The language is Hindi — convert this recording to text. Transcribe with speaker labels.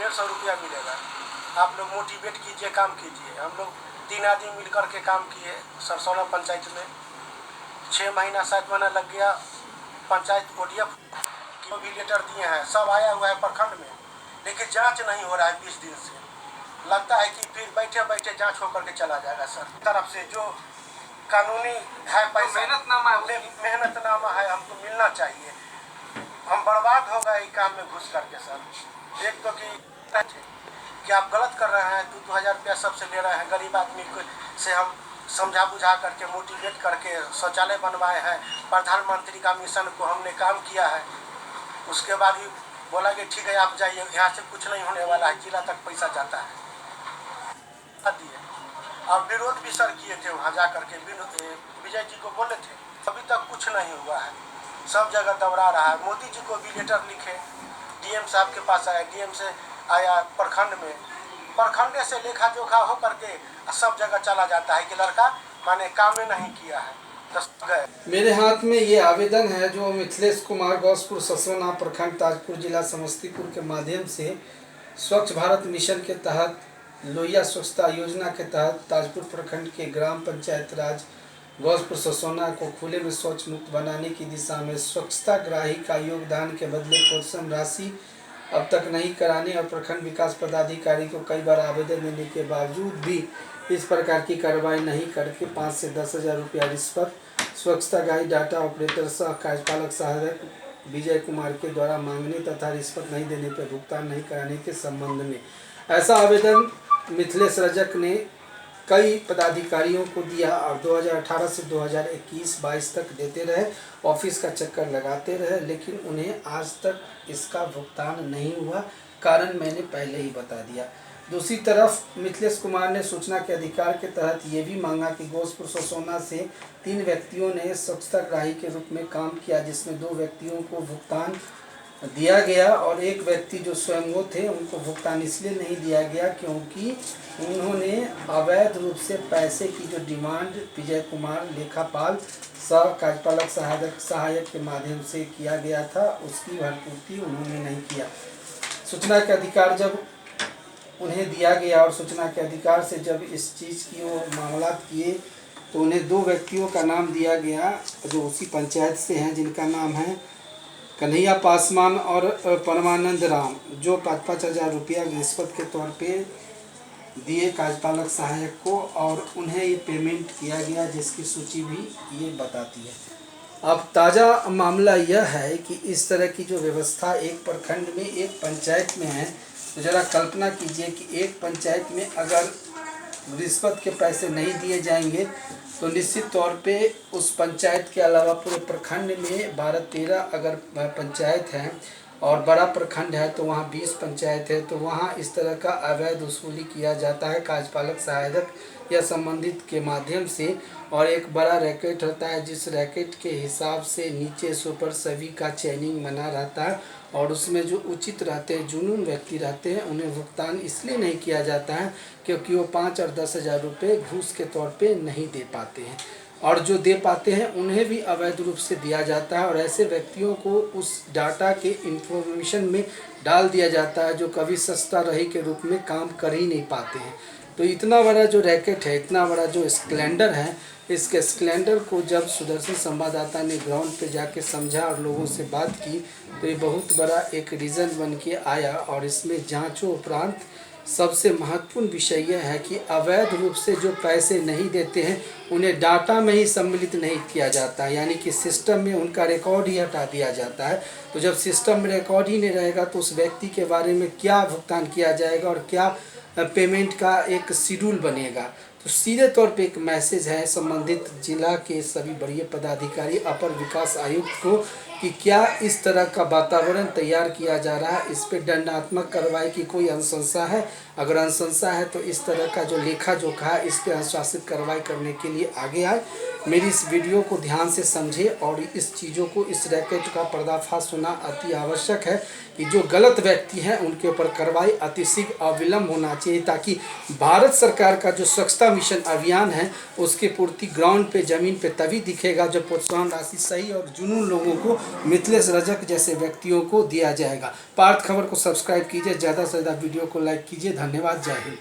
Speaker 1: 150 रुपया मिलेगा। आप लोग मोटिवेट कीजिए, काम कीजिए। हम लोग 3 आदमी मिलकर के काम किए सरसौला पंचायत में। 6 महीना 7 महीना लग गया। पंचायत ODF को भी लेटर दिए हैं, सब आया हुआ है प्रखंड में, लेकिन जांच नहीं हो रहा है 20 दिन से। लगता है कि फिर बैठे बैठे जांच होकर के चला जाएगा। सर तरफ से जो कानूनी है पैसा, मेहनतनामा है, हमको मिलना चाहिए। हम बर्बाद हो गए काम में घुस करके। सर एक तो कि आप गलत कर रहे हैं, 2-2000 रुपया सबसे ले रहे हैं। गरीब आदमी को से हम समझा बुझा करके मोटिवेट करके शौचालय बनवाए हैं। प्रधानमंत्री का मिशन को हमने काम किया है। उसके बाद भी बोला कि ठीक है आप जाइए, यहाँ से कुछ नहीं होने वाला है, जिला तक पैसा जाता है दिए। और विरोध भी सर किए थे वहाँ जा करके, विजय जी को बोले थे, अभी तक कुछ नहीं हुआ है। सब जगह दौड़ा रहा है। मोदी जी को भी लेटर लिखे, DM साहब के पास आया, DM से आया प्रखंड में, प्रखंड से लेखा जोखा हो करके सब जगह चला जाता है कि लड़का माने काम में नहीं किया है।
Speaker 2: मेरे हाथ में ये आवेदन है जो मिथिलेश कुमार गौसपुर ससवना प्रखंड ताजपुर जिला समस्तीपुर के माध्यम से स्वच्छ भारत मिशन के तहत लोहिया स्वच्छता योजना के तहत ताजपुर प्रखंड के ग्राम पंचायत राज गौसपुर ससवना को खुले में शौच मुक्त बनाने की दिशा में स्वच्छता ग्राही का योगदान के बदले प्रोत्साहन राशि अब तक नहीं कराने और प्रखंड विकास पदाधिकारी को कई बार आवेदन देने के बावजूद भी इस प्रकार की कार्रवाई नहीं करके 5 से 10 हज़ार रुपया रिश्वत स्वच्छता ग्राही डाटा ऑपरेटर सह कार्यपालक सहायक विजय कुमार के द्वारा मांगने तथा रिश्वत नहीं देने पर भुगतान नहीं कराने के संबंध में ऐसा आवेदन मिथिलेश रजक ने कई पदाधिकारियों को दिया और 2018 से 2021-22 तक देते रहे, ऑफिस का चक्कर लगाते रहे, लेकिन उन्हें आज तक इसका भुगतान नहीं हुआ। कारण मैंने पहले ही बता दिया। दूसरी तरफ मिथिलेश कुमार ने सूचना के अधिकार के तहत ये भी मांगा कि गौसपुर ससवना से 3 व्यक्तियों ने स्वच्छता ग्राही के रूप में काम किया, जिसमें 2 व्यक्तियों को भुगतान दिया गया और एक व्यक्ति जो स्वयं वो थे उनको भुगतान इसलिए नहीं दिया गया क्योंकि उन्होंने अवैध रूप से पैसे की जो डिमांड विजय कुमार लेखापाल सह कार्यपालक सहायक के माध्यम से किया गया था, उसकी भरपूर्ति उन्होंने नहीं किया। सूचना के अधिकार जब उन्हें दिया गया और सूचना के अधिकार से जब इस चीज़ की वो मामला किए तो उन्हें 2 व्यक्तियों का नाम दिया गया जो उसी पंचायत से हैं, जिनका नाम है कन्हैया पासवान और परमानंद राम, जो 5-5 हज़ार रुपया रिश्वत के तौर पे दिए कार्यपालक सहायक को और उन्हें ये पेमेंट किया गया, जिसकी सूची भी ये बताती है। अब ताज़ा मामला यह है कि इस तरह की जो व्यवस्था एक प्रखंड में एक पंचायत में है, तो ज़रा कल्पना कीजिए कि एक पंचायत में अगर रिश्वत के पैसे नहीं दिए जाएंगे तो निश्चित तौर पे उस पंचायत के अलावा पूरे प्रखंड में 12-13 अगर पंचायत हैं और बड़ा प्रखंड है तो वहाँ 20 पंचायत है, तो वहाँ इस तरह का अवैध वसूली किया जाता है कार्यपालक सहायक या संबंधित के माध्यम से। और एक बड़ा रैकेट होता है, जिस रैकेट के हिसाब से नीचे से ऊपर सभी का चेनिंग बना रहता है और उसमें जो उचित रहते हैं, जुनून व्यक्ति रहते हैं, उन्हें भुगतान इसलिए नहीं किया जाता है क्योंकि वो 5 और 10 हज़ार रुपये घूस के तौर पे नहीं दे पाते हैं, और जो दे पाते हैं उन्हें भी अवैध रूप से दिया जाता है और ऐसे व्यक्तियों को उस डाटा के इंफॉर्मेशन में डाल दिया जाता है जो कभी सस्ता रही के रूप में काम कर ही नहीं पाते हैं। तो इतना बड़ा जो रैकेट है, इतना बड़ा जो स्प्लेंडर है, इसके स्प्लेंडर को जब सुदर्शन संवाददाता ने ग्राउंड पे जाके समझा और लोगों से बात की तो ये बहुत बड़ा एक रीज़न बन के आया। और इसमें जांचों उपरांत सबसे महत्वपूर्ण विषय यह है कि अवैध रूप से जो पैसे नहीं देते हैं उन्हें डाटा में ही सम्मिलित नहीं किया जाता है, यानी कि सिस्टम में उनका रिकॉर्ड ही हटा दिया जाता है। तो जब सिस्टम में रिकॉर्ड ही नहीं रहेगा तो उस व्यक्ति के बारे में क्या भुगतान किया जाएगा और क्या पेमेंट का एक शेड्यूल बनेगा। तो सीधे तौर पे एक मैसेज है संबंधित जिला के सभी बड़े पदाधिकारी अपर विकास आयुक्त को कि क्या इस तरह का वातावरण तैयार किया जा रहा है, इस पे दंडात्मक कार्रवाई की कोई अनुशंसा है। अगर अनुशंसा है तो इस तरह का जो लेखा जोखा है इस पे अनुशासित कार्रवाई करने के लिए आगे आए। मेरी इस वीडियो को ध्यान से समझे और इस चीज़ों को, इस रैकेट का पर्दाफाश होना अति आवश्यक है कि जो गलत व्यक्ति हैं उनके ऊपर कार्रवाई अतिशीघ्र अविलंब होना चाहिए, ताकि भारत सरकार का जो स्वच्छता स्वच्छता मिशन अभियान है उसकी पूर्ति ग्राउंड पे ज़मीन पे तभी दिखेगा जब प्रोत्साहन राशि सही और जुनून लोगों को मिथिलेश रजक जैसे व्यक्तियों को दिया जाएगा। पार्थ खबर को सब्सक्राइब कीजिए, ज़्यादा से ज़्यादा वीडियो को लाइक कीजिए। धन्यवाद। जय हिंद।